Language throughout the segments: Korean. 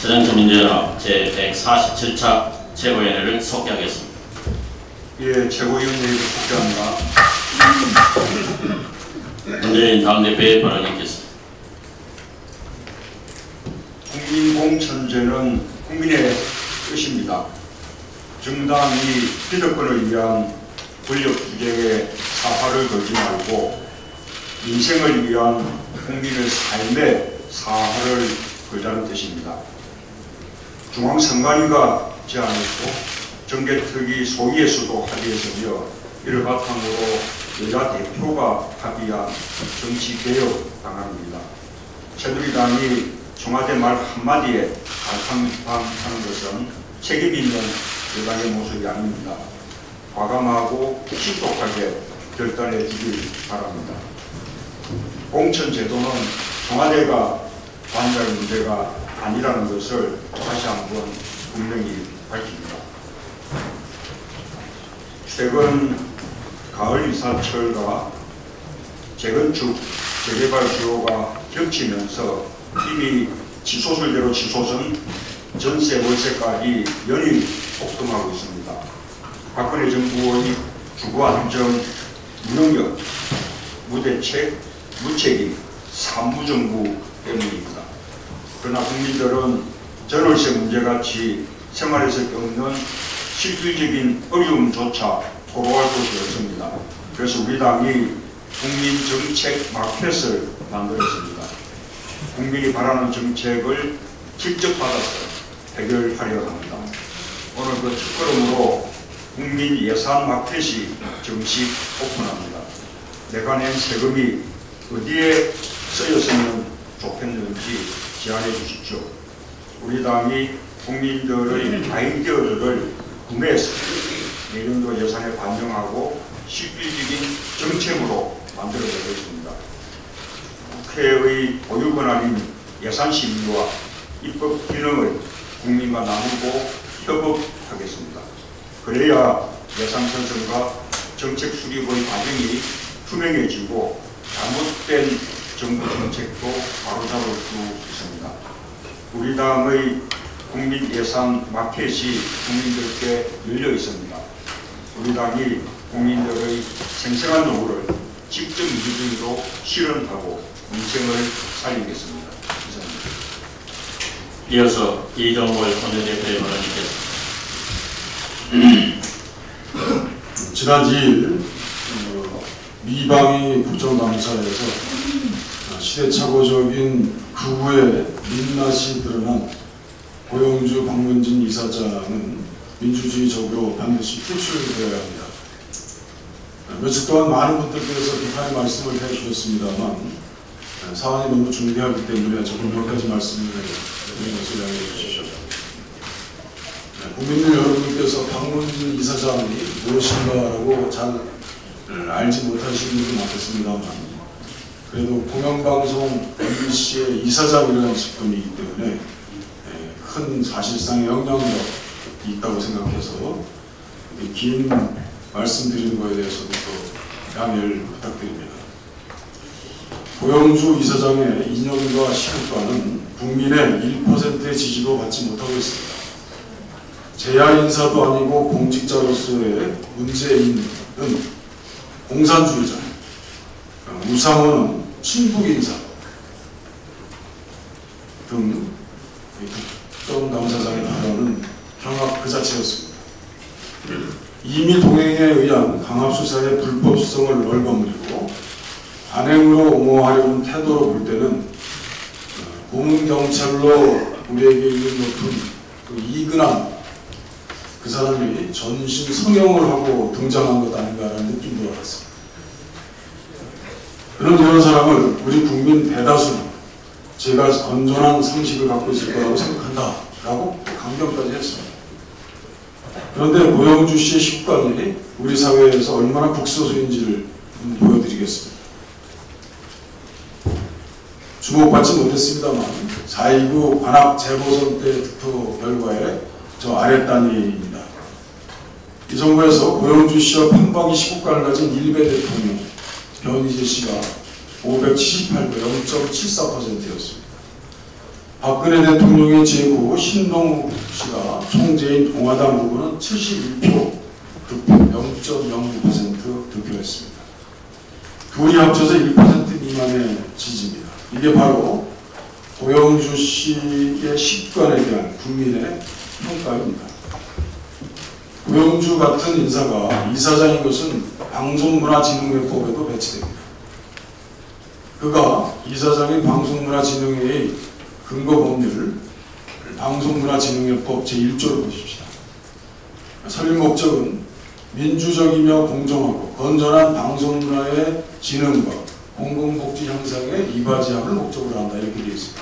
새정치민주연합 제147차 최고위원회를 속개하겠습니다. 예, 최고위원회를 속개합니다. 문재인 당대표의 발언이 있겠습니다. 국민공천제는 국민의 뜻입니다. 정당이 기득권을 위한 권력투쟁에 사활을 걸지 말고 민생을 위한 국민의 삶에 사활을 걸자는 뜻입니다. 중앙선관위가 제안했고 정개특위 소위에서도 합의했으며 이를 바탕으로 여야 대표가 합의한 정치개혁 방안입니다. 새누리당이 청와대 말 한마디에 갈팡질팡하는 것은 책임 있는 여당의 모습이 아닙니다. 과감하고 신속하게 결단해 주길 바랍니다. 공천제도는 청와대가 관여할 문제가 아니라는 것을 다시 한번 분명히 밝힙니다. 최근 가을 이사철과 재건축, 재개발 수요가 겹치면서 이미 치솟을대로 치솟은 전세 월세까지 연일 폭등하고 있습니다. 박근혜 정부의 주거안정, 무능력, 무대책, 무책임, 사무정부 때문입니다. 그러나 국민들은 전월세 문제같이 생활에서 겪는 실질적인 어려움조차 토로할 곳이 없습니다. 그래서 우리 당이 국민정책 마켓을 만들었습니다. 국민이 바라는 정책을 직접 받아서 해결하려 합니다. 오늘 그 첫걸음으로 국민 예산 마켓이 정식 오픈합니다. 내가 낸 세금이 어디에 쓰였으면 좋겠는지 제안해 주십시오. 우리 당이 국민들의 아이디어들을 구매해서 내년도 예산에 반영하고 실질적인 정책으로 만들어내겠습니다. 국회의 보유 권한인 예산 심의와 입법 기능을 국민과 나누고 협업하겠습니다. 그래야 예산 편성과 정책 수립의 과정이 투명해지고 잘못된 정부 정책도 바로잡을 수 있습니다. 우리 당의 국민 예산 마켓이 국민들께 열려 있습니다. 우리 당이 국민들의 생생한 요구를 직접 민주주의로 실현하고 민생을 살리겠습니다. 감사합니다. 이어서 이정걸 원내대표의 발언이 있겠습니다. 지난 2일 미방위 국정감사에서 시대착오적인 극우의 민낯이 드러난 고영주 박문진 이사장은 민주주의적으로 반드시 퇴출되어야 합니다. 며칠 동안 많은 분들께서 비판의 말씀을 해주셨습니다만 사안이 너무 중대하기 때문에 조금 몇 가지 말씀을 드리는 것을 양해해 주십시오. 국민들 여러분께서 박문진 이사장이 무엇인가라고 잘 알지 못하시는 분도 많겠습니다만 그래도 공영방송 MBC의 이사장이라는 직분이기 때문에 큰 사실상의 영향력이 있다고 생각해서 긴 말씀드리는 것에 대해서도 또 양해를 부탁드립니다. 고영주 이사장의 이념과 시국과는 국민의 1%의 지지도 받지 못하고 있습니다. 재야 인사도 아니고 공직자로서의 문재인은 공산주의자, 우상호는 친북인사 등 특정 당사자의 발언은 경악 그 자체였습니다. 이미 동행에 의한 강압수사의 불법성을 얼버무리고 관행으로 옹호하려는 태도로 볼 때는 고문경찰로 우리에게 있는 높은 그 이근한 그 사람이 전신 성형을 하고 등장한 것 아닌가라는 느낌도 받았습니다. 그런 이런 사람을 우리 국민 대다수는 제가 건전한 상식을 갖고 있을 거라고 생각한다 라고 강변까지 했습니다. 그런데 고영주 씨의 식관이 우리 사회에서 얼마나 극소수인지를 보여드리겠습니다. 주목받지 못했습니다만 4.29 관악 재보선 때 득표 결과에 저 아랫단위입니다. 이 정부에서 고영주 씨와 판박이 식구관을 가진 일베 대통령 변희재 씨가 578표 0.74%였습니다. 박근혜 대통령의 제후 신동욱 씨가 총재인 공화당 후보는 71표 득표, 0.09% 득표했습니다. 둘이 합쳐서 1% 미만의 지지입니다. 이게 바로 고영주 씨의 식관에 대한 국민의 평가입니다. 고영주 같은 인사가 이사장인 것은 방송문화진흥회법에도 배치됩니다. 그가 이사장인 방송문화진흥회의 근거법률 방송문화진흥회법 제1조를 보십시다. 설립 목적은 민주적이며 공정하고 건전한 방송문화의 진흥과 공공복지 향상에 이바지함을 목적으로 한다, 이렇게 되어 있습니다.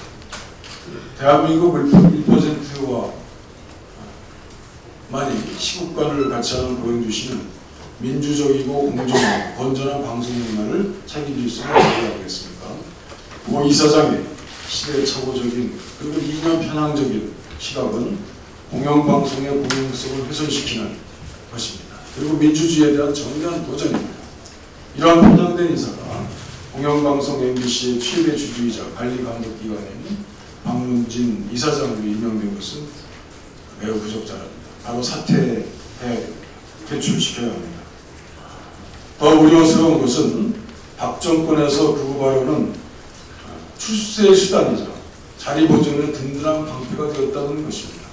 대한민국 1%와 만이 시국관을 같이 하는 고영주 씨는 민주적이고 공정하고 건전한 방송문화를 책임질 수 있는 하겠습니까? 고 이사장의 시대착오적인 그리고 이념 편향적인 시각은 공영방송의 공영성을 훼손시키는 것입니다. 그리고 민주주의에 대한 정면 도전입니다. 이러한 편향된 인사가 공영방송 MBC의 최대 주주이자 관리감독기관인 박문진 이사장으로 임명된 것은 매우 부적절합니다. 바로 사퇴해야 됩니다. 퇴출시켜야 합니다. 더 우려스러운 것은 박 정권에서 그 후보로는 출세의 수단이자 자리 보존의 든든한 방패가 되었다는 것입니다.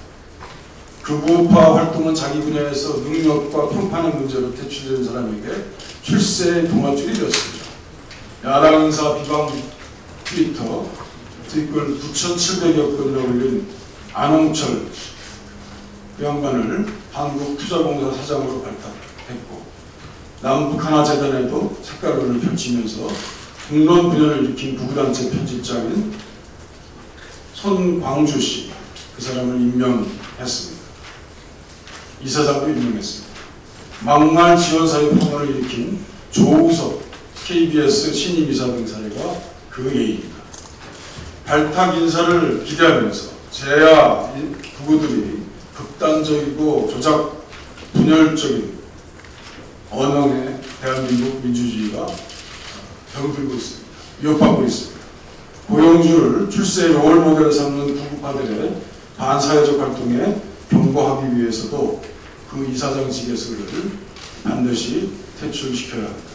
극우파 활동은 자기 분야에서 능력과 평판의 문제로 퇴출된 사람에게 출세의 동아줄이 되었습니다. 야당 인사 비방 트위터 댓글 9,700여 건을 올린 안홍철 그 양반을 한국투자공사 사장으로 발탁했고 남북 하나재단에도 색깔론을 펼치면서 국론 분열을 일으킨 구구단체 편집장인 손광주 씨, 그 사람을 임명했습니다. 이사장도 임명했습니다. 막말 지원사회 폭언을 일으킨 조우석 KBS 신임이사 등 사례가 그 예입니다. 발탁 인사를 기대하면서 제야 부부들이 극단적이고 조작 분열적인 언어의 대한민국 민주주의가 병들고 있습니다. 위협받고 있습니다. 고영주를 출세의 롤모델을 삼는 구구파들의 반사회적 활동에 경고하기 위해서도 그 이사장직에서를 반드시 퇴출시켜야 합니다.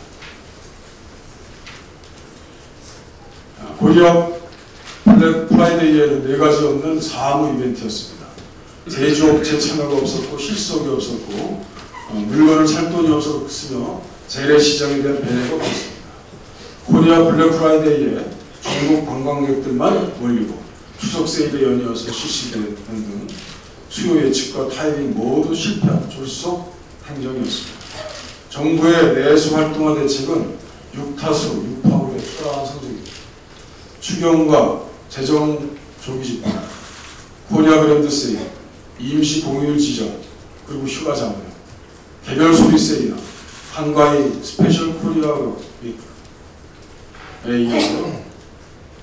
고리압 블랙 프라이데이에는 4가지 없는 사무 이벤트였습니다. 제조업체 참여가 없었고 실속이 없었고 물건을 살 돈이 없었으며 재래시장에 대한 배려가 없었습니다. 코리아 블랙 프라이데이에 중국 관광객들만 몰리고 추석 세일에 연이어서 실시되는 등 수요 예측과 타이밍 모두 실패한 졸속 행정이었습니다. 정부의 내수 활동화 대책은 6타수 6파울의 초라한 성적입니다. 추경과 재정 조기 집행, 코리아 브랜드 세일, 임시 공휴일 지정, 그리고 휴가 장려, 개별 소비 세일이나 한가위 스페셜 코리아 위크에 이어서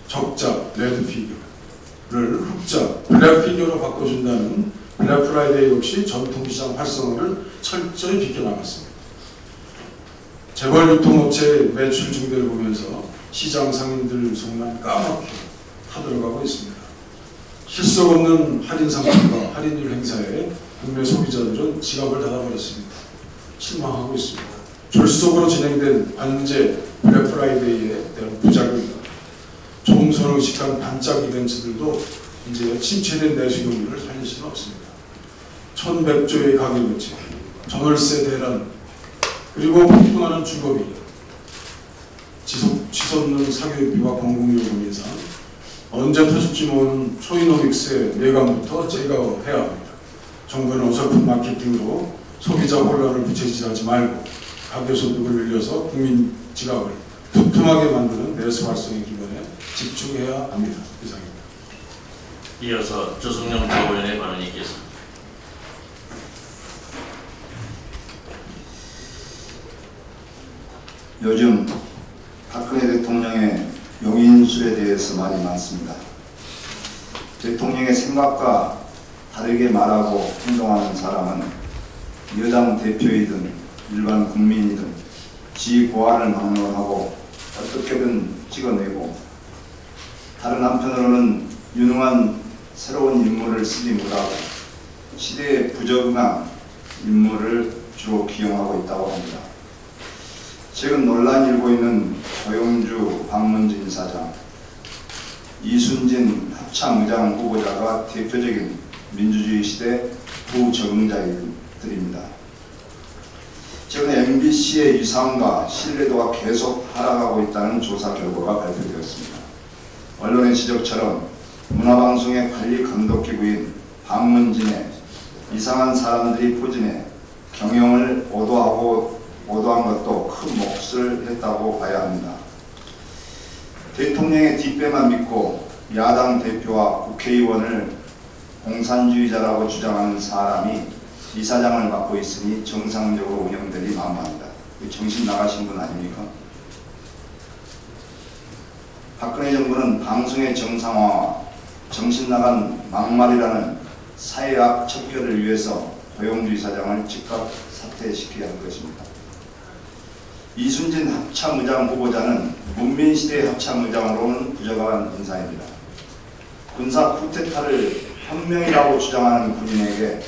적자 레드 피규어를 흑자 블랙 피규어로 바꿔준다는 블랙 프라이데이 역시 전통시장 활성화를 철저히 비껴나갔습니다. 재벌 유통업체의 매출 증대를 보면서 시장 상인들 속만 까맣게 타들어가고 있습니다. 실속 없는 할인 상품과 할인율 행사에 국내 소비자들은 지갑을 닫아버렸습니다. 실망하고 있습니다. 졸속으로 진행된 관제 블랙 프라이데이에 대한 부작용입니다. 종선의식한 반짝 이벤트들도 이제 침체된 내수 경기를 살릴 수는 없습니다. 1100조의 가계부채, 전월세 대란, 그리고 폭등하는 주거비, 치솟는 사교육비와 공공요금 인상, 언제 터질지 모르는 초이노믹스의 내감부터 제거해야 합니다. 정부는 어설픈 마케팅으로 소비자 혼란을 부채질하지 말고 가계소득을 늘려서 국민 지갑을 두툼하게 만드는 내수 활성의 기반에 집중해야 합니다. 이상입니다. 이어서 조승용 최고위원의 발언이 있겠습니다. 요즘 박근혜 대통령의 용인술에 대해서 말이 많습니다. 대통령의 생각과 다르게 말하고 행동하는 사람은 여당 대표이든 일반 국민이든 지 고하를 막론하고 어떻게든 찍어내고, 다른 한편으로는 유능한 새로운 인물을 쓰지 못하고 시대에 부적응한 인물을 주로 기용하고 있다고 합니다. 최근 논란이 일고 있는 고용주 박문진 이사장, 이순진 합참의장 후보자가 대표적인 민주주의 시대 부적응자들입니다. 최근 MBC의 위상과 신뢰도가 계속 하락하고 있다는 조사 결과가 발표되었습니다. 언론의 지적처럼 문화방송의 관리 감독기구인 박문진의 이상한 사람들이 포진해 경영을 오도한 것도 큰 몫을 했다고 봐야 합니다. 대통령의 뒷배만 믿고 야당 대표와 국회의원을 공산주의자라고 주장하는 사람이 이사장을 맡고 있으니 정상적으로 운영되리 만무합니다. 정신 나가신 분 아닙니까? 박근혜 정부는 방송의 정상화와 정신 나간 막말이라는 사회학 척결을 위해서 고용주 이사장을 즉각 사퇴시켜야 할 것입니다. 이순진 합참의장 후보자는 문민시대 합참의장으로는 부적합한 인사입니다. 군사 쿠데타를 혁명이라고 주장하는 군인에게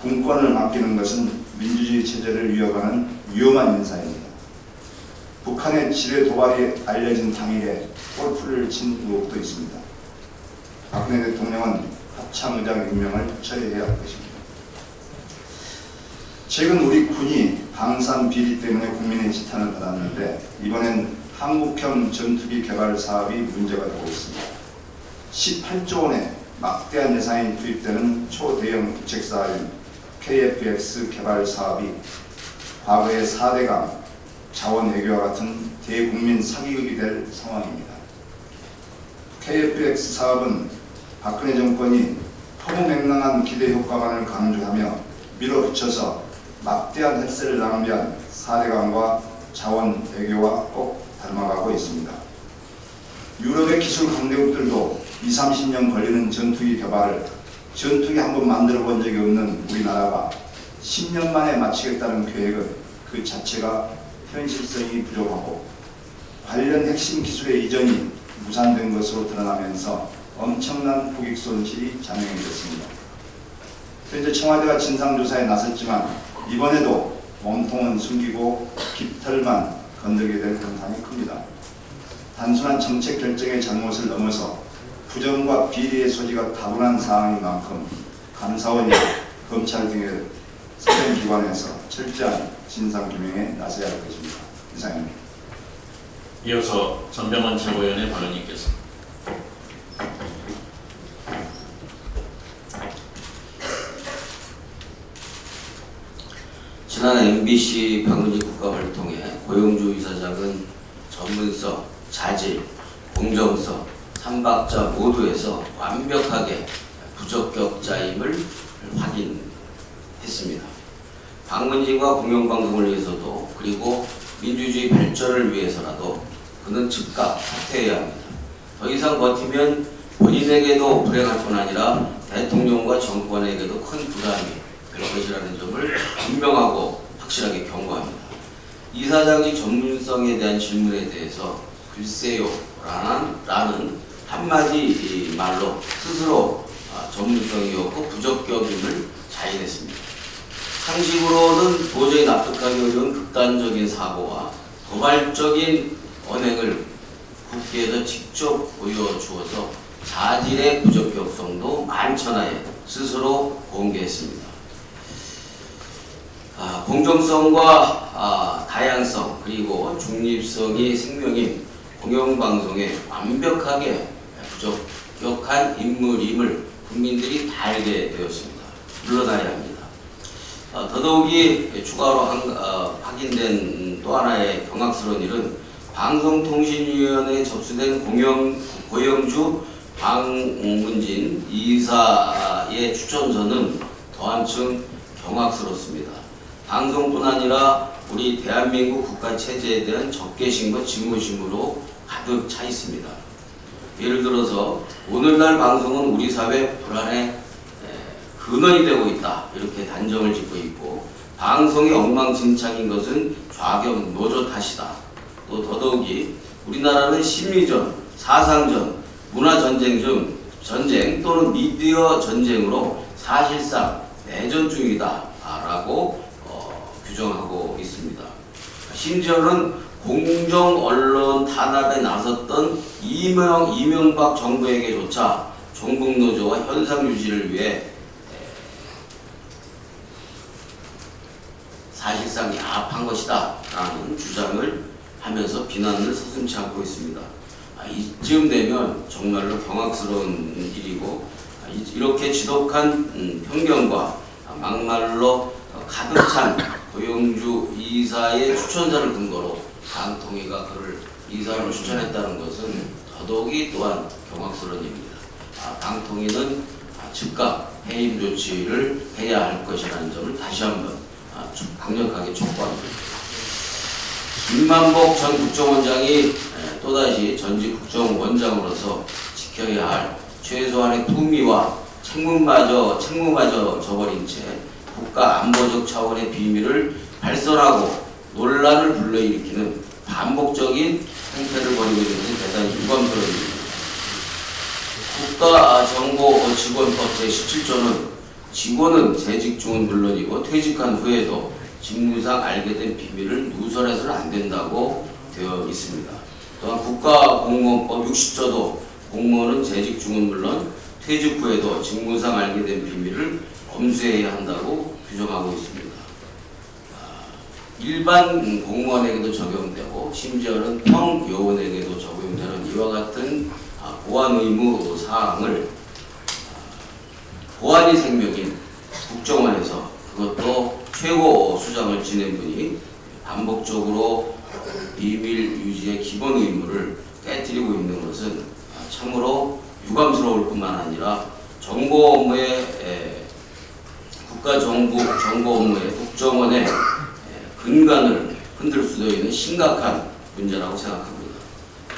군권을 맡기는 것은 민주주의 체제를 위협하는 위험한 인사입니다. 북한의 지뢰 도발이 알려진 당일에 골프를 친 의혹도 있습니다. 박근혜 대통령은 합참의장 임명을 처리해야 할 것입니다. 최근 우리 군이 방산 비리 때문에 국민의 지탄을 받았는데 이번엔 한국형 전투기 개발 사업이 문제가 되고 있습니다. 18조 원의 막대한 예산이 투입되는 초대형 부책사업인 KF-X 개발 사업이 과거의 4대강 자원 외교와 같은 대국민 사기극이 될 상황입니다. KF-X 사업은 박근혜 정권이 허무맹랑한 기대 효과만을 강조하며 밀어붙여서 막대한 햇새를 낭비한 4대강과 자원 외교와 꼭 닮아가고 있습니다. 유럽의 기술 강대국들도 20-30년 걸리는 전투기 개발을 전투기 한번 만들어 본 적이 없는 우리나라가 10년 만에 마치겠다는 계획은 그 자체가 현실성이 부족하고 관련 핵심 기술의 이전이 무산된 것으로 드러나면서 엄청난 국익 손실이 자명이 됐습니다. 현재 청와대가 진상조사에 나섰지만 이번에도 몸통은 숨기고 깃털만 건들게 될 현상이 큽니다. 단순한 정책 결정의 잘못을 넘어서 부정과 비리의 소지가 다분한 상황인 만큼 감사원이나 검찰 등의 사정기관에서 철저한 진상규명에 나서야 할 것입니다. 이상입니다. 이어서 전병헌 최고위원의 발언이 있겠습니다. 지난 MBC 박문진 국가발통회 고용주 이사장은 전문성, 자질, 공정성, 삼박자 모두에서 완벽하게 부적격자임을 확인했습니다. 박문진과 공영방송을 위해서도 그리고 민주주의 발전을 위해서라도 그는 즉각 사퇴해야 합니다. 더 이상 버티면 본인에게도 불행할 뿐 아니라 대통령과 정권에게도 큰 부담이 될 것이라는 점을 분명하고 확실하게 경고합니다. 이사장의 전문성에 대한 질문에 대해서 글쎄요 라는 한마디 말로 스스로 전문성이 없고 부적격임을 자인했습니다. 상식으로는 도저히 납득하기 어려운 극단적인 사고와 도발적인 언행을 국회에서 직접 보여주어서 자질의 부적격성도 만천하에 스스로 공개했습니다. 공정성과 다양성 그리고 중립성이 생명인 공영방송에 완벽하게 부적격한 인물임을 국민들이 다 알게 되었습니다. 물러나야 합니다. 더더욱이 추가로 확인된 또 하나의 경악스러운 일은 방송통신위원회에 접수된 고영주 박문진 이사의 추천서는 더 한층 경악스럽습니다. 방송뿐 아니라 우리 대한민국 국가체제에 대한 적개심과 직무심으로 가득 차 있습니다. 예를 들어서 오늘날 방송은 우리 사회 불안의 근원이 되고 있다 이렇게 단정을 짓고 있고, 방송이 엉망진창인 것은 좌경 노조 탓이다. 또 더더욱이 우리나라는 심리전, 사상전, 문화전쟁 등 전쟁 또는 미디어 전쟁으로 사실상 내전 중이다라고 규정하고 있습니다. 심지어는 공정 언론 탄압에 나섰던 이명박 정부에게조차 종북노조와 현상 유지를 위해 사실상 야합한 것이다 라는 주장을 하면서 비난을 서슴지 않고 있습니다. 이쯤 되면 정말로 경악스러운 일이고, 이렇게 지독한 편견과 막말로 가득 찬 고영주 이사의 추천사를 근거로 방통위가 그를 이사로 추천했다는 것은 더더욱이 또한 경악스러운 일입니다. 방통위는 즉각 해임 조치를 해야 할 것이라는 점을 다시 한번 강력하게 촉구합니다. 김만복 전 국정원장이 또다시 전직 국정원장으로서 지켜야 할 최소한의 품위와 책무마저 저버린 채 국가 안보적 차원의 비밀을 발설하고 논란을 불러일으키는 반복적인 행태를 벌이고 있는 것이 대단히 유감스러운 일입니다. 국가정보직원법 제17조는 직원은 재직 중은 물론이고 퇴직한 후에도 직무상 알게 된 비밀을 누설해서는 안 된다고 되어 있습니다. 또한 국가공무원법 60조도 공무원은 재직 중은 물론 퇴직 후에도 직무상 알게 된 비밀을 검수해야 한다고 규정하고 있습니다. 일반 공무원에게도 적용되고 심지어는 평요원에게도 적용되는 이와 같은 보안 의무 사항을 보안이 생명인 국정원에서, 그것도 최고 수장을 지낸 분이 반복적으로 비밀 유지의 기본 의무를 깨뜨리고 있는 것은 참으로 유감스러울 뿐만 아니라 정보 업무의 국가정보 업무의 국정원의 근간을 흔들 수도 있는 심각한 문제라고 생각합니다.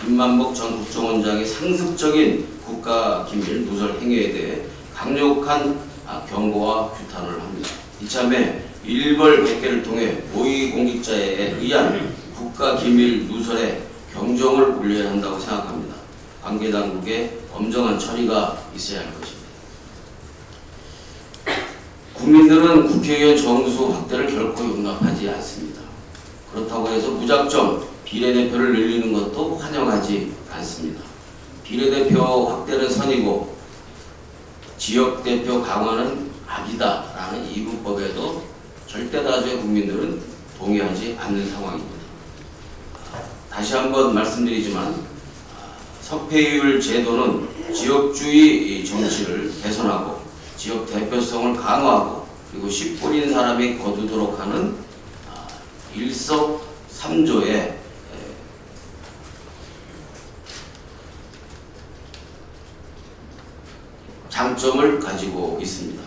김만복 전 국정원장의 상습적인 국가기밀 누설 행위에 대해 강력한 경고와 규탄을 합니다. 이참에 일벌백계를 통해 고위공직자에 의한 국가기밀 누설에 경종을 울려야 한다고 생각합니다. 관계당국의 엄정한 처리가 있어야 할 것입니다. 국민들은 국회의원 정수 확대를 결코 용납하지 않습니다. 그렇다고 해서 무작정 비례대표를 늘리는 것도 환영하지 않습니다. 비례대표 확대는 선이고 지역대표 강화는 악이다라는 이분법에도 절대 다수의 국민들은 동의하지 않는 상황입니다. 다시 한번 말씀드리지만 석패율 제도는 지역주의 정치를 개선하고 지역 대표성을 강화하고 그리고 씨 뿌린 사람이 거두도록 하는 일석삼조의 장점을 가지고 있습니다.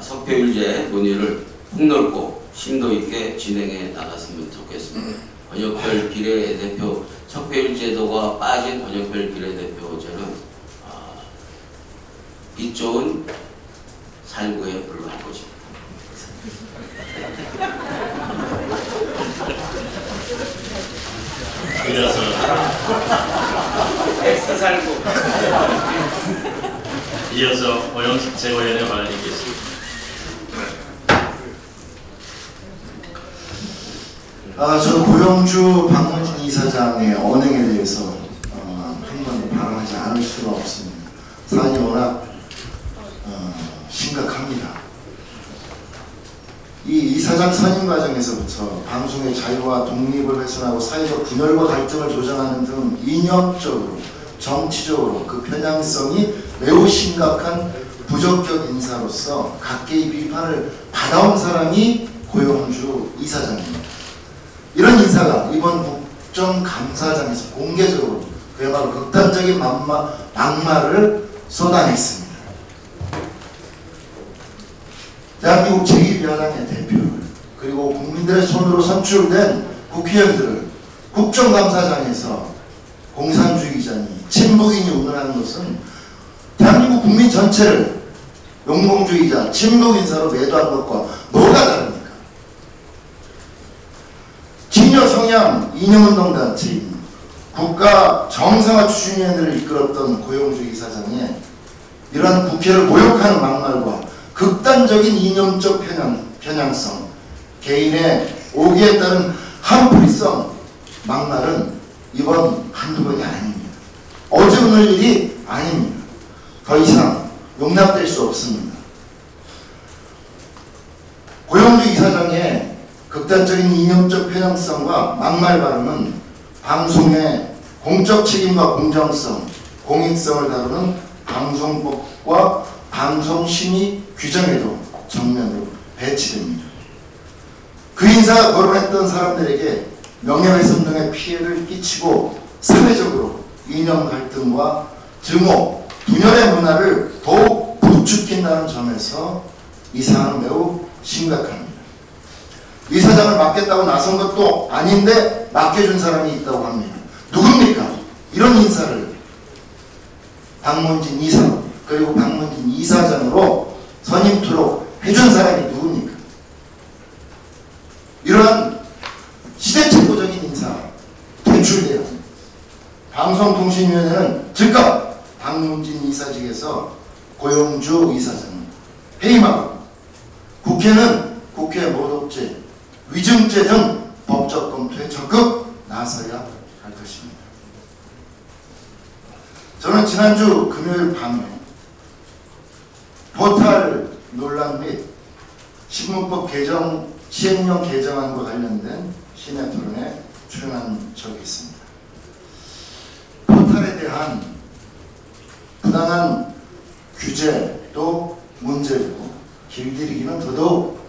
석패율제 논의를 폭넓고 심도 있게 진행해 나갔으면 좋겠습니다. 번역별 비례대표 석패율제도가 빠진 번역별 비례대표제는 빛 좋은 살구에 불과할 것입니다. 이어서 X살구. 이어서 오영식 최고위원의 발언이 있겠습니다. 저는 고영주 박문진 이사장의 언행에 대해서 한번 발언하지 않을 수가 없습니다. 사안이 워낙 심각합니다. 이 이사장 선임 과정에서부터 방송의 자유와 독립을 훼손하고 사회적 분열과 갈등을 조장하는 등 이념적으로 정치적으로 그 편향성이 매우 심각한 부적격 인사로서 각계의 비판을 받아온 사람이 고영주 이사장입니다. 이런 인사가 이번 국정감사장에서 공개적으로 그야말로 극단적인 막말을 쏟아냈습니다. 대한민국 제1야당의 대표를 그리고 국민들의 손으로 선출된 국회의원들을 국정감사장에서 공산주의자니 친북인이 운운하는 것은 대한민국 국민 전체를 용공주의자, 친북인사로 매도한 것과 뭐가 다릅니까? 진여 성향 이념운동단체인 국가 정상화 추진위원회를 이끌었던 고영주 이사장의 이러한 국회를 모욕하는 막말과 극단적인 이념적 편향성, 개인의 오기에 따른 한풀이성 막말은 이번 한두 번이 아닙니다. 어제 오늘 일이 아닙니다. 더 이상 용납될 수 없습니다. 고영주 이사장의 극단적인 이념적 편향성과 막말 발언은 방송의 공적 책임과 공정성, 공익성을 다루는 방송법과 방송심의 규정에도 정면으로 배치됩니다. 그 인사가 거론했던 사람들에게 명예훼손 등의 피해를 끼치고 사회적으로 이념 갈등과 증오, 분열의 문화를 더욱 부추긴다는 점에서 이 사안은 매우 심각합니다. 이 사장을 맡겠다고 나선 것도 아닌데 맡겨준 사람이 있다고 합니다. 누굽니까? 이런 인사를 박문진 이사 그리고 박문진 이사장으로 선임토록 해준 사람이 누굽니까? 이러한 시대착오적인 인사 퇴출돼야 합니다. 방송통신위원회는 즉각 박문진 이사직에서 고영주 이사장을 해임하고 국회는 국회 모독죄, 위증죄 등 법적 검토에 적극 나서야 할 것입니다. 저는 지난주 금요일 밤에 포탈 논란 및 신문법 개정 시행령 개정안과 관련된 시내 토론에 출연한 적이 있습니다. 포탈에 대한 부당한 규제도 문제고 길들이기는 더더욱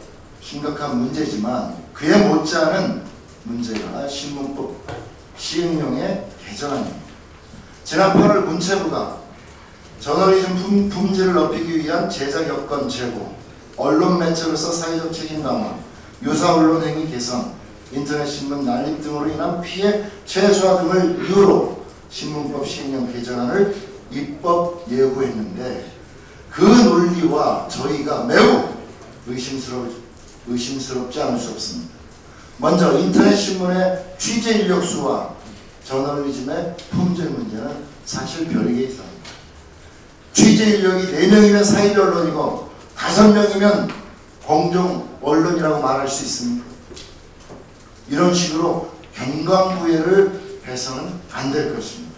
심각한 문제지만 그에 못지않은 문제가 신문법 시행령의 개정안입니다. 지난 8월 문체부가 저널리즘 품질을 높이기 위한 제작 여건 제고, 언론 매체로서 사회적 책임 강화, 유사 언론 행위 개선, 인터넷 신문 난립 등으로 인한 피해 최소화 등을 이유로 신문법 시행령 개정안을 입법 예고했는데 그 논리와 저희가 매우 의심스럽지 않을 수 없습니다. 먼저 인터넷 신문의 취재 인력 수와 저널리즘의 품질 문제는 사실 별개 있습니다. 취재 인력이 4명이면 사회비 언론이고 5명이면 공정 언론이라고 말할 수 있습니다. 이런 식으로 경강부회를 해서는 안 될 것입니다.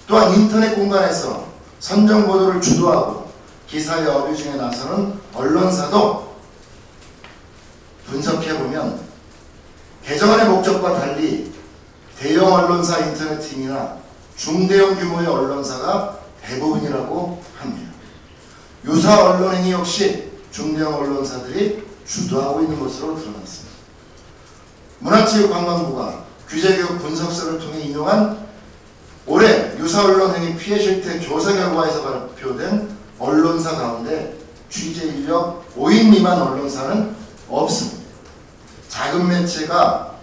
또한 인터넷 공간에서 선정 보도를 주도하고 기사의 어뷰징에 나서는 언론사도 분석해보면 개정안의 목적과 달리 대형 언론사 인터넷팀이나 중대형 규모의 언론사가 대부분이라고 합니다. 유사 언론행위 역시 중대형 언론사들이 주도하고 있는 것으로 드러났습니다. 문화체육관광부가 규제교육 분석서를 통해 인용한 올해 유사 언론행위 피해 실태 조사 결과에서 발표된 언론사 가운데 취재 인력 5인 미만 언론사는 없습니다. 작은 매체가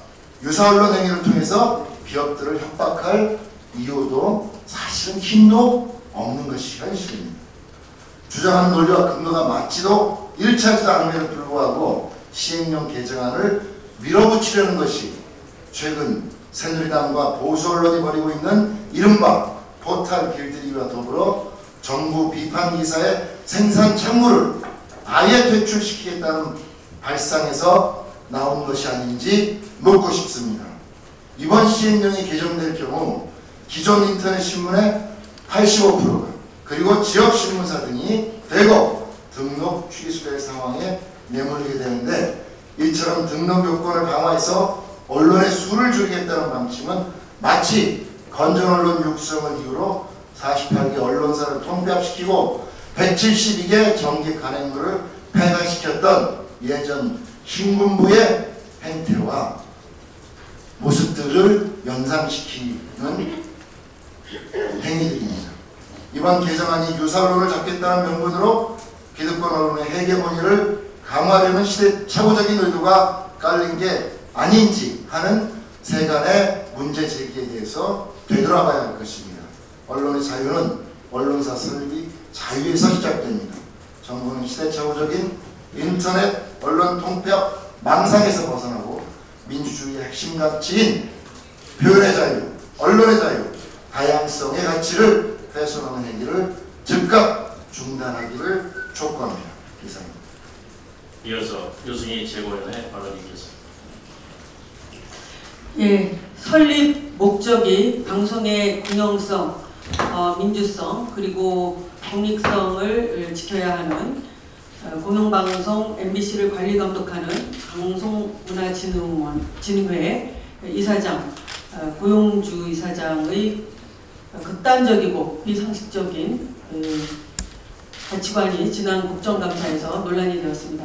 유사 언론 행위를 통해서 기업들을 협박할 이유도 사실은 힘도 없는 것이 현실입니다. 주장하는 논리와 근거가 맞지도 일치하지도 않음에도 불구하고 시행령 개정안을 밀어붙이려는 것이 최근 새누리당과 보수 언론이 벌이고 있는 이른바 포탈 길들이기와 더불어 정부 비판 기사의 생산 창구를 아예 퇴출시키겠다는 발상에서 나온 것이 아닌지 묻고 싶습니다. 이번 시행령이 개정될 경우 기존 인터넷 신문의 85%가 그리고 지역신문사 등이 대거 등록 취소될 상황에 내몰리게 되는데 이처럼 등록 요건을 강화해서 언론의 수를 줄이겠다는 방침은 마치 건전언론 육성을 이유로 48개 언론사를 통폐합시키고 172개 정기 간행물을 폐간시켰던 예전 신군부의 행태와 모습들을 연상시키는 행위들입니다. 이번 개정안이 유사 언론을 잡겠다는 명분으로 기득권 언론의 해계 권위를 강화하려는 시대착오적인 의도가 깔린 게 아닌지 하는 세간의 문제 제기에 대해서 되돌아봐야 할 것입니다. 언론의 자유는 언론사 설립 자유에서 시작됩니다. 정부는 시대착오적인 인터넷 언론 통폐합 망상에서 벗어나고 민주주의의 핵심 가치인 표현의 자유, 언론의 자유, 다양성의 가치를 훼손하는 행위를 즉각 중단하기를 촉구합니다. 이상입니다. 이어서 유승희 최고위원의 발언이겠습니다. 예, 설립 목적이 방송의 공영성, 민주성 그리고 독립성을 지켜야 하는 공영방송 MBC를 관리 감독하는 방송문화진흥회 이사장 고용주 이사장의 극단적이고 비상식적인 가치관이 지난 국정감사에서 논란이 되었습니다.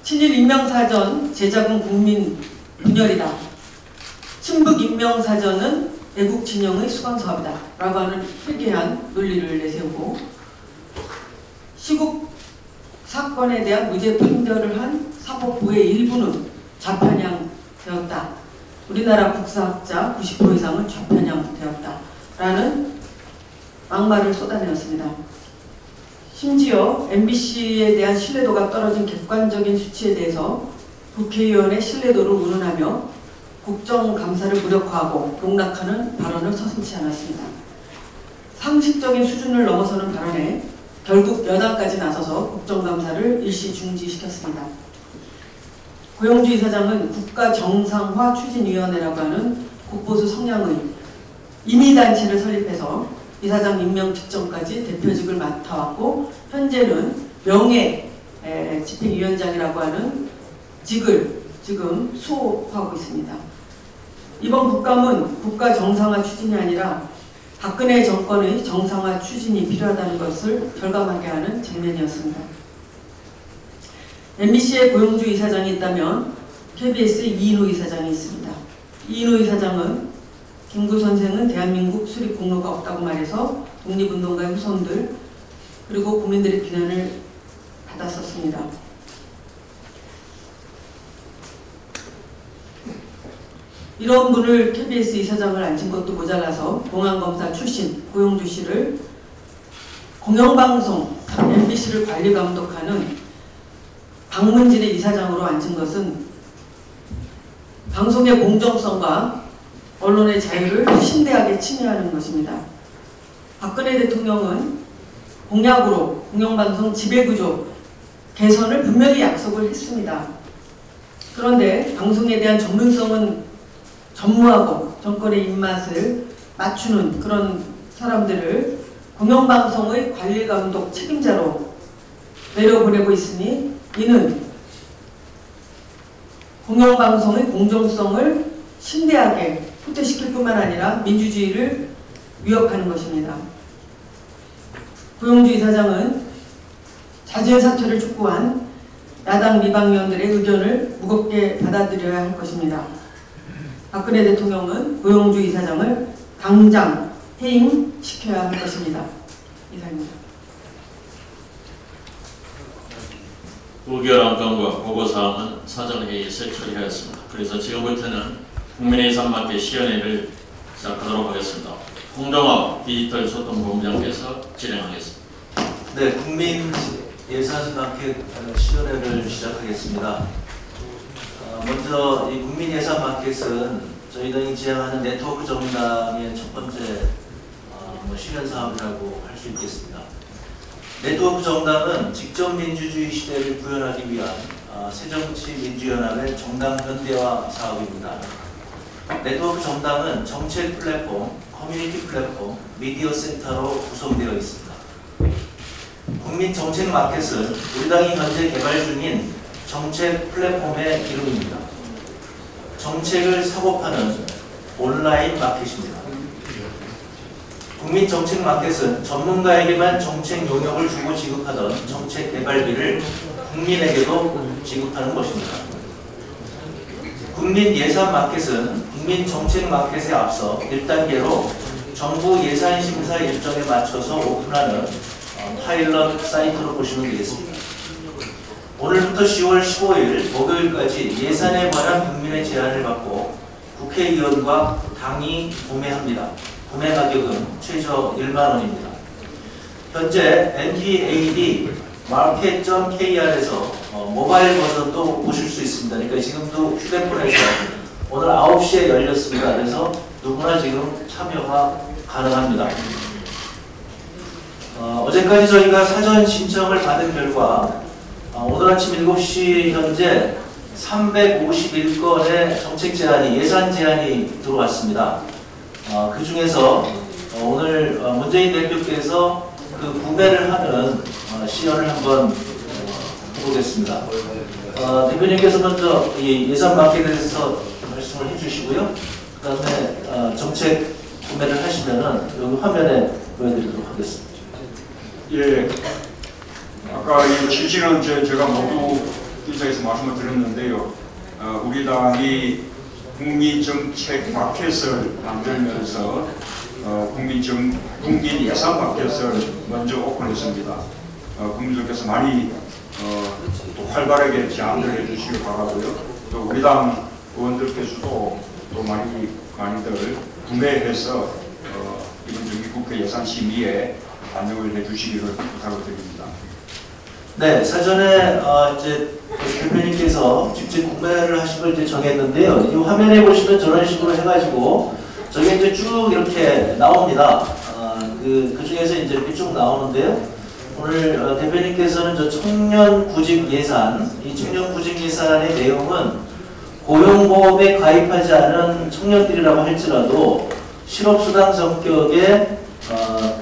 친일 인명사전 제작은 국민 분열이다. 친북 인명사전은 애국 진영의 수강사업이다. 라고 하는 회개한 논리를 내세우고 시국 사건에 대한 무죄 판결을 한 사법부의 일부는 좌편향되었다. 우리나라 국사학자 90% 이상은 좌편향되었다. 라는 막말을 쏟아내었습니다. 심지어 MBC에 대한 신뢰도가 떨어진 객관적인 수치에 대해서 국회의원의 신뢰도를 운운하며 국정감사를 무력화하고 농락하는 발언을 서슴지 않았습니다. 상식적인 수준을 넘어서는 발언에 결국 여당까지 나서서 국정감사를 일시 중지시켰습니다. 고용주 이사장은 국가정상화 추진위원회라고 하는 국보수 성향의 임의단체를 설립해서 이사장 임명 직전까지 대표직을 맡아왔고 현재는 명예 집행위원장이라고 하는 직을 지금 수호하고 있습니다. 이번 국감은 국가 정상화 추진이 아니라 박근혜 정권의 정상화 추진이 필요하다는 것을 절감하게 하는 장면이었습니다. MBC에 고용주 이사장이 있다면 KBS에 이인호 이사장이 있습니다. 이인호 이사장은 김구 선생은 대한민국 수립 공로가 없다고 말해서 독립운동가의 후손들 그리고 국민들의 비난을 받았었습니다. 이런 분을 KBS 이사장을 앉힌 것도 모자라서 공안검사 출신 고용주 씨를 공영방송 MBC를 관리 감독하는 방문진의 이사장으로 앉힌 것은 방송의 공정성과 언론의 자유를 심대하게 침해하는 것입니다. 박근혜 대통령은 공약으로 공영방송 지배구조 개선을 분명히 약속을 했습니다. 그런데 방송에 대한 전문성은 전무하고 정권의 입맛을 맞추는 그런 사람들을 공영방송의 관리감독 책임자로 내려보내고 있으니 이는 공영방송의 공정성을 심대하게 후퇴시킬 뿐만 아니라 민주주의를 위협하는 것입니다. 고용주 이사장은 자주의 사퇴를 촉구한 야당 미방위원들의 의견을 무겁게 받아들여야 할 것입니다. 박근혜 대통령은 고용주 이사장을 당장 해임시켜야 할 것입니다. 이상입니다. 의결 안건과 보고사항은 사전회의에서 처리하였습니다. 그래서 지금부터는 국민예산마켓 시연회를 시작하도록 하겠습니다. 홍정학 디지털 소통본부장께서 진행하겠습니다. 네, 국민예산마켓 시연회를 시작하겠습니다. 먼저 이 국민예산마켓은 저희들이 지향하는 네트워크 정당의 첫 번째 실현 사업이라고 할 수 있겠습니다. 네트워크 정당은 직접 민주주의 시대를 구현하기 위한 새정치민주연합의 정당 현대화 사업입니다. 네트워크 정당은 정책 플랫폼, 커뮤니티 플랫폼, 미디어 센터로 구성되어 있습니다. 국민정책마켓은 우리 당이 현재 개발 중인 정책 플랫폼의 이름입니다. 정책을 사고 파는 온라인 마켓입니다. 국민정책마켓은 전문가에게만 정책 용역을 주고 지급하던 정책 개발비를 국민에게도 지급하는 것입니다. 국민예산마켓은 국민정책마켓에 앞서 1단계로 정부 예산심사 일정에 맞춰서 오픈하는 파일럿 사이트로 보시면 되겠습니다. 오늘부터 10월 15일 목요일까지 예산에 관한 국민의 제안을 받고 국회의원과 당이 구매합니다. 구매 가격은 최저 1만원입니다. 현재 NTAD market.kr에서 모바일 버전도 보실 수 있습니다. 그러니까 지금도 휴대폰에서 오늘 9시에 열렸습니다. 그래서 누구나 지금 참여가 가능합니다. 어제까지 저희가 사전 신청을 받은 결과 오늘 아침 7시 현재 351건의 정책 제안이, 예산 제안이 들어왔습니다. 그 중에서 오늘 문재인 대표께서 그 구매를 하는 시연을 한번 해보겠습니다. 대표님께서 먼저 이 예산 마켓에 대해서 말씀을 해주시고요. 그 다음에 정책 구매를 하시면은 여기 화면에 보여드리도록 하겠습니다. 예, 아까 이 취지는 제가 모두 인사에서 말씀을 드렸는데요. 우리 당이 국민정책 마켓을 만들면서 국민 예산 마켓을 먼저 오픈했습니다. 국민들께서 많이 또 활발하게 제안을 해주시기 바라고요. 또 우리 당 의원들께서도 또 많이들 구매해서 이번 정기국회 예산 심의에 반영을 해주시기를 부탁을 드립니다. 네, 사전에 이제 대표님께서 직접 구매를 하신 걸 이제 정했는데요. 이 화면에 보시면 저런 식으로 해가지고 저게 이제 쭉 이렇게 나옵니다. 그 중에서 이제 이렇게 쭉 나오는데요. 오늘 대표님께서는 저 청년 구직 예산, 이 청년 구직 예산의 내용은 고용보험에 가입하지 않은 청년들이라고 할지라도 실업수당 성격의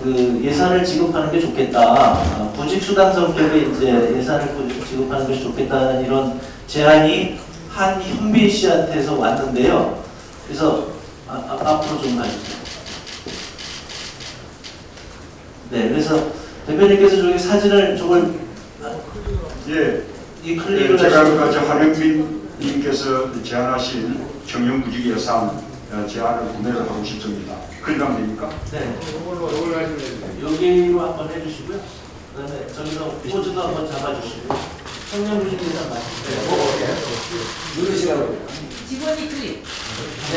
그 예산을 지급하는 게 좋겠다. 구직수당 성격의 이제 예산을 지급하는 것이 좋겠다는 이런 제안이 한현빈 씨한테서 왔는데요. 그래서 앞으로 좀 가주세요. 네, 그래서 대표님께서 저기 사진을 저걸 예, 이 클릭을 제가 하시면 한영빈 님께서 제안하신 청년구직 예산 제안을 구매를 하고 싶습니다. 클릭하면 됩니까? 네. 여기로 한번 해주시고요. 그 다음에 저기서 포즈도 한번 잡아주시고 청년구직 예산 맞으세요. 누르시라고. 직원이 클릭. 네.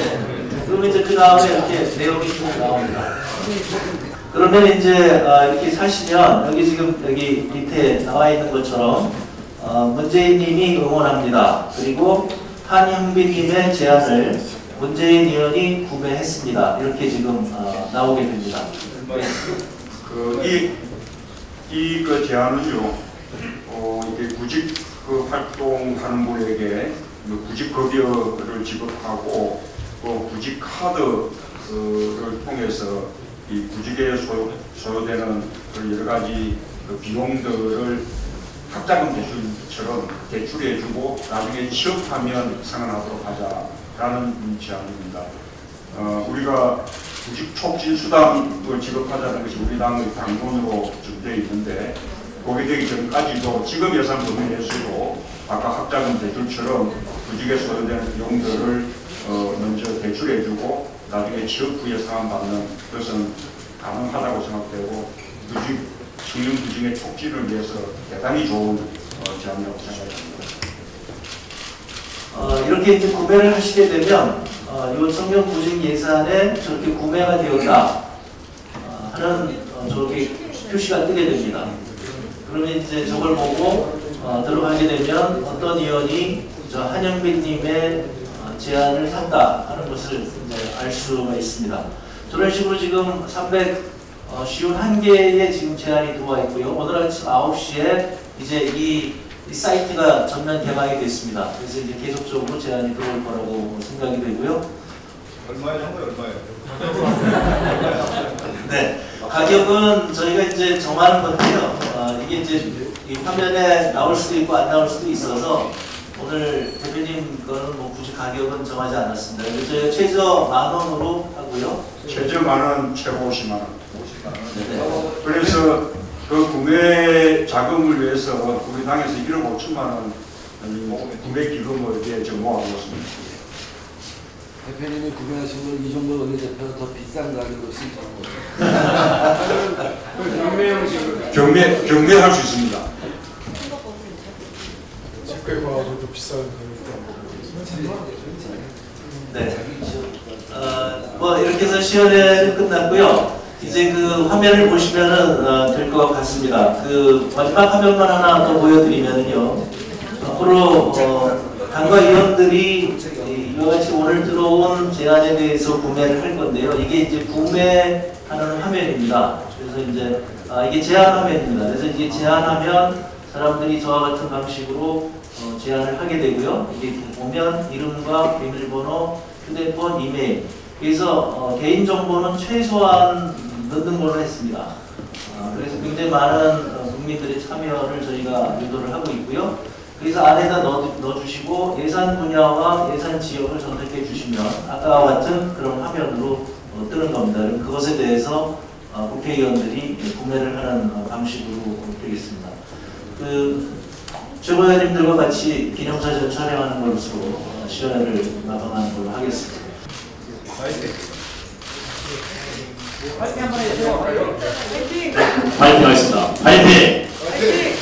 그럼 이제 그 다음에 이렇게 내용이 쭉 나옵니다. 그러면 이제 이렇게 사시면 여기 지금 여기 밑에 나와 있는 것처럼 문재인님이 응원합니다. 그리고 한형빈님의 제안을 문재인 의원이 구매했습니다. 이렇게 지금 나오게 됩니다. 그 제안은요, 이게 구직 활동하는 분에게 구직 급여를 지급하고 구직 카드를 통해서 이 구직에 소요되는 여러 가지 비용들을 합자금 대출처럼 대출해주고 나중에 취업하면 상환하도록 하자라는 제안입니다. 우리가 구직 촉진 수당을 지급하자는 것이 우리 당의 당론으로 정되어 있는데 그게 되기 전까지도 지금 예산 범위 내에서도 아까 합자금 대출처럼 구직에 소요되는 비용들을 먼저 대출해주고 나중에 취업 후에 상환받는 것은 가능하다고 생각되고 청년 구직의 촉진을 위해서 대단히 좋은 제안이라고 생각합니다. 이렇게 이제 구매를 하시게 되면 이 청년 구직 예산에 저렇게 구매가 되었다 하는 저렇게 표시가 뜨게 됩니다. 그러면 이제 저걸 보고 들어가게 되면 어떤 의원이 저 한영빈님의 제안을 샀다 하는 것을 이제 알 수가 있습니다. 저런 식으로 지금 351개의 지금 제안이 들어와 있고요. 오늘 아침 9시에 이제 이 사이트가 전면 개방이 됐습니다. 그래서 이제 계속적으로 제안이 들어올 거라고 생각이 되고요. 얼마예요? 얼마예요? 네, 가격은 저희가 이제 정하는 건데요. 이게 이제 이 화면에 나올 수도 있고 안 나올 수도 있어서 오늘 대표님 거는 뭐 굳이 가격은 정하지 않았습니다. 그래서 저희가 최저 10,000원으로 하고요. 최저 10,000원, 최고 50만 원. 50만 원. 그래서 그 구매 자금을 위해서 우리 당에서 1억 5천만 원 구매 기금을 이제 모아두었습니다. 대표님이 구매하신 걸 이종걸 원내대표가 더 비싼 가격으로 신청한 거예요. 경매할 수 있습니다. 집회가 와서도 비싼 네. 뭐 이렇게 해서 시연회 끝났고요. 이제 그 화면을 보시면은 될 것 같습니다. 그 마지막 화면만 하나 더 보여드리면은요. 앞으로 당과 의원들이 이와 같이 오늘 들어온 제안에 대해서 구매를 할 건데요. 이게 이제 구매하는 화면입니다. 그래서 그래서 이제 이게 제한 화면입니다. 그래서 이게 제한하면 사람들이 저와 같은 방식으로 제한을 하게 되고요. 이게 보면 이름과 비밀번호, 휴대폰, 이메일. 그래서 개인정보는 최소한 넣는 걸로 했습니다. 그래서 굉장히 많은 국민들의 참여를 저희가 유도를 하고 있고요. 그래서 안에다 넣어주시고 예산 분야와 예산 지역을 선택해 주시면 아까와 같은 그런 화면으로 뜨는 겁니다. 그럼 그것에 대해서 국회의원들이 구매를 하는 방식으로 되겠습니다. 최고위원님들과 같이 기념사진 촬영하는 것으로 시연회를 마감하는 걸로 하겠습니다. 파이팅 하겠습니다. 파이팅!